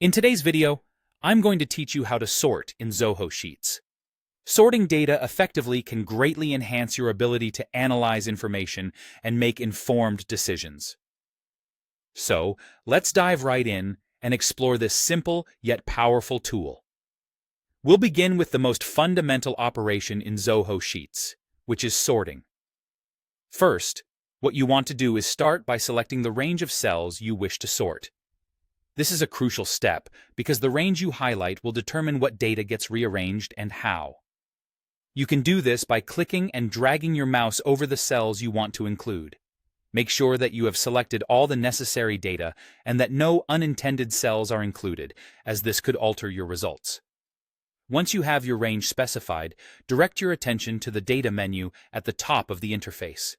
In today's video, I'm going to teach you how to sort in Zoho Sheets. Sorting data effectively can greatly enhance your ability to analyze information and make informed decisions. So, let's dive right in and explore this simple yet powerful tool. We'll begin with the most fundamental operation in Zoho Sheets, which is sorting. First, what you want to do is start by selecting the range of cells you wish to sort. This is a crucial step because the range you highlight will determine what data gets rearranged and how. You can do this by clicking and dragging your mouse over the cells you want to include. Make sure that you have selected all the necessary data and that no unintended cells are included, as this could alter your results. Once you have your range specified, direct your attention to the Data menu at the top of the interface.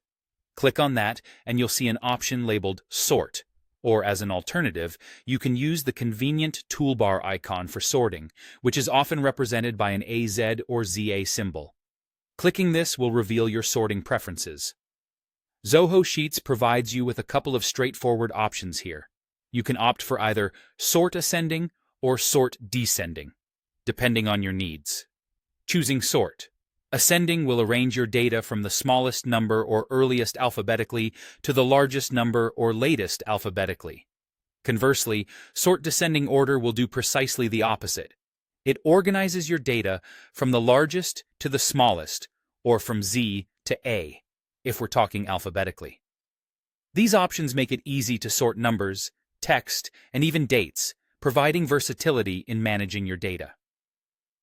Click on that and you'll see an option labeled Sort, or as an alternative, you can use the convenient toolbar icon for sorting, which is often represented by an AZ or ZA symbol. Clicking this will reveal your sorting preferences. Zoho Sheets provides you with a couple of straightforward options here. You can opt for either Sort Ascending or Sort Descending, depending on your needs. Choosing Sort. Ascending will arrange your data from the smallest number or earliest alphabetically to the largest number or latest alphabetically. Conversely, Sort Descending order will do precisely the opposite. It organizes your data from the largest to the smallest, or from Z to A, if we're talking alphabetically. These options make it easy to sort numbers, text, and even dates, providing versatility in managing your data.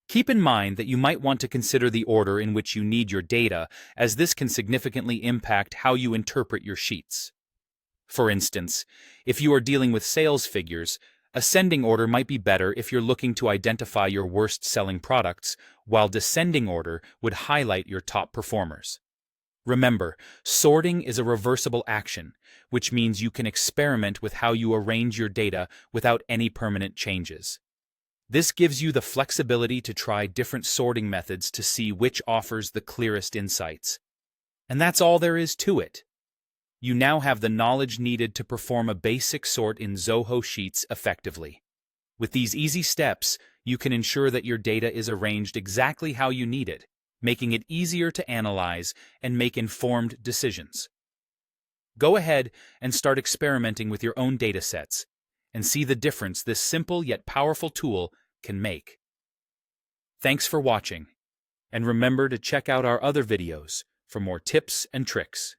Keep in mind that you might want to consider the order in which you need your data, as this can significantly impact how you interpret your sheets. For instance, if you are dealing with sales figures, ascending order might be better if you're looking to identify your worst-selling products, while descending order would highlight your top performers. Remember, sorting is a reversible action, which means you can experiment with how you arrange your data without any permanent changes. This gives you the flexibility to try different sorting methods to see which offers the clearest insights. And that's all there is to it. You now have the knowledge needed to perform a basic sort in Zoho Sheets effectively. With these easy steps, you can ensure that your data is arranged exactly how you need it, making it easier to analyze and make informed decisions. Go ahead and start experimenting with your own data sets and see the difference this simple yet powerful tool can make. Thanks for watching, and remember to check out our other videos for more tips and tricks.